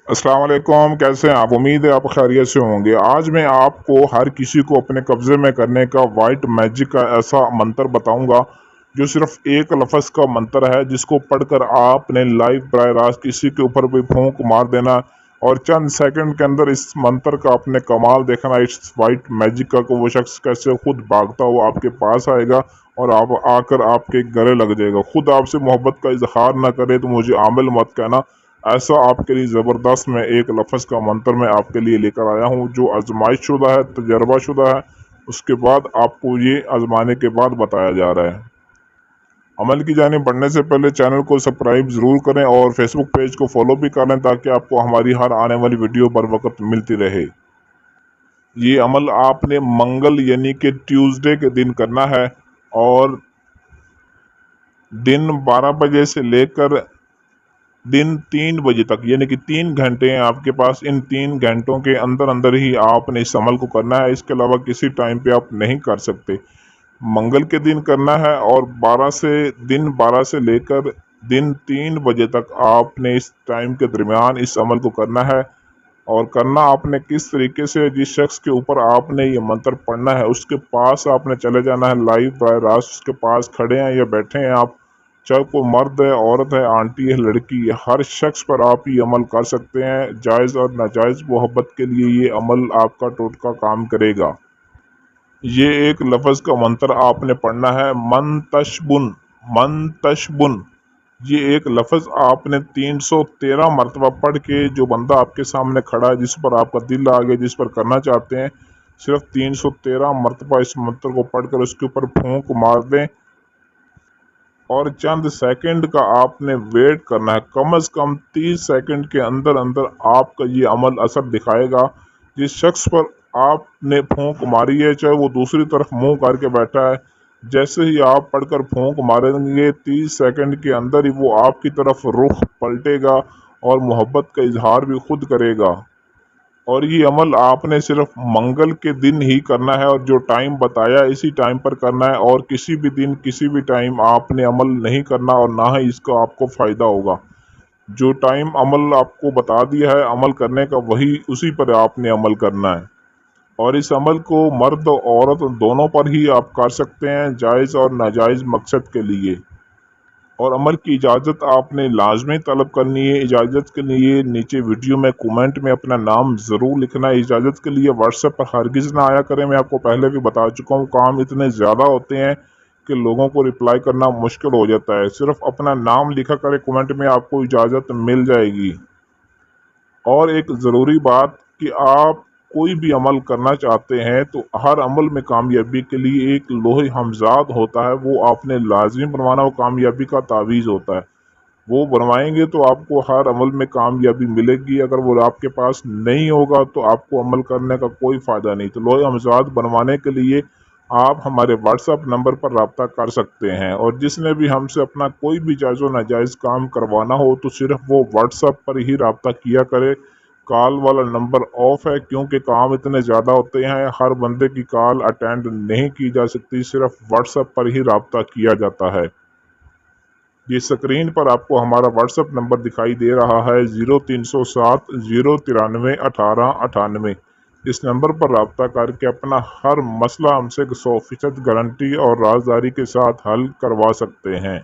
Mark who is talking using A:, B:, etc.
A: अस्सलाम वालेकुम। कैसे हैं आप? उम्मीद है आप खैरियत से होंगे। आज मैं आपको हर किसी को अपने कब्जे में करने का वाइट मैजिक का ऐसा मंत्र बताऊंगा जो सिर्फ एक लफ्ज़ का मंत्र है, जिसको पढ़कर आपने लाइव बराह रास्त किसी के ऊपर भी फूंक मार देना और चंद सेकंड के अंदर इस मंत्र का आपने कमाल देखना। इस वाइट मैजिक का को वो शख्स कैसे खुद भागता हुआ आपके पास आएगा और आप आकर आपके गले लग जाएगा। खुद आपसे मोहब्बत का इजहार ना करे तो मुझे आमिल मत कहना। ऐसा आपके लिए ज़बरदस्त मैं एक लफ्ज़ का मंत्र मैं आपके लिए लेकर आया हूँ जो आजमाइश शुदा है, तजर्बा शुदा है। उसके बाद आपको ये आजमाने के बाद बताया जा रहा है। अमल की जानिब बढ़ने से पहले चैनल को सब्सक्राइब ज़रूर करें और फेसबुक पेज को फॉलो भी कर लें ताकि आपको हमारी हर आने वाली वीडियो बर वक्त मिलती रहे। ये अमल आपने मंगल यानी कि ट्यूसडे के दिन करना है और दिन 12 बजे से लेकर दिन 3 बजे तक, यानी कि 3 घंटे हैं आपके पास। इन 3 घंटों के अंदर अंदर ही आपने इस अमल को करना है। इसके अलावा किसी टाइम पे आप नहीं कर सकते। मंगल के दिन करना है और 12 से लेकर दिन 3 बजे तक आपने इस टाइम के दरमियान इस अमल को करना है। और करना आपने किस तरीके से, जिस शख्स के ऊपर आपने ये मंत्र पढ़ना है उसके पास आपने चले जाना है लाइव बराह रास्त। उसके पास खड़े हैं या बैठे हैं आप, चाहे कोई मर्द है, औरत है, आंटी है, लड़की है, हर शख्स पर आप ये अमल कर सकते हैं। जायज़ और नाजायज़ मोहब्बत के लिए ये अमल आपका टोटका काम करेगा। ये एक लफ्ज़ का मंत्र आपने पढ़ना है, मन तशबुन। ये एक लफ्ज़ आपने 313 मरतबा पढ़ के, जो बंदा आपके सामने खड़ा है, जिस पर आपका दिल आ गया, जिस पर करना चाहते हैं, सिर्फ 313 मरतबा इस मंत्र को पढ़कर उसके ऊपर फूंक मार दें और चंद सेकंड का आपने वेट करना है। कम से कम 30 सेकंड के अंदर अंदर आपका ये अमल असर दिखाएगा। जिस शख्स पर आपने फूंक मारी है, चाहे वो दूसरी तरफ मुंह करके बैठा है, जैसे ही आप पढ़कर फूंक मारेंगे 30 सेकंड के अंदर ही वो आपकी तरफ रुख पलटेगा और मोहब्बत का इजहार भी खुद करेगा। और ये अमल आपने सिर्फ मंगल के दिन ही करना है और जो टाइम बताया इसी टाइम पर करना है और किसी भी दिन किसी भी टाइम आपने अमल नहीं करना और ना ही इसका आपको फ़ायदा होगा। जो टाइम अमल आपको बता दिया है अमल करने का, वही उसी पर आपने अमल करना है। और इस अमल को मर्द और औरत दोनों पर ही आप कर सकते हैं, जायज़ और नाजायज़ मकसद के लिए। और अमल की इजाज़त आपने लाजमी तलब करनी है। इजाज़त के लिए नीचे वीडियो में कमेंट में अपना नाम ज़रूर लिखना है। इजाज़त के लिए व्हाट्सएप पर हरगिज़ ना आया करें। मैं आपको पहले भी बता चुका हूँ, काम इतने ज़्यादा होते हैं कि लोगों को रिप्लाई करना मुश्किल हो जाता है। सिर्फ अपना नाम लिखा करें कमेंट में, आपको इजाज़त मिल जाएगी। और एक ज़रूरी बात कि आप कोई भी अमल करना चाहते हैं तो हर अमल में कामयाबी के लिए एक लोहे हमजाद होता है, वो आपने लाजमी बनवाना। वो कामयाबी का तावीज़ होता है, वो बनवाएंगे तो आपको हर अमल में कामयाबी मिलेगी। अगर वो आपके पास नहीं होगा तो आपको अमल करने का कोई फ़ायदा नहीं। तो लोहे हमजाद बनवाने के लिए आप हमारे व्हाट्सएप नंबर पर रब्ता कर सकते हैं। और जिसने भी हमसे अपना कोई भी जायज़ व नाजायज़ काम करवाना हो तो सिर्फ वो व्हाट्सएप पर ही रब्ता किया करे। कॉल वाला नंबर ऑफ है क्योंकि काम इतने ज़्यादा होते हैं, हर बंदे की कॉल अटेंड नहीं की जा सकती, सिर्फ व्हाट्सएप पर ही रब्ता किया जाता है। ये स्क्रीन पर आपको हमारा व्हाट्सएप नंबर दिखाई दे रहा है 0307 093 1898। इस नंबर पर रब्ता करके अपना हर मसला हमसे 100% गारंटी और राजदारी के साथ हल करवा सकते हैं।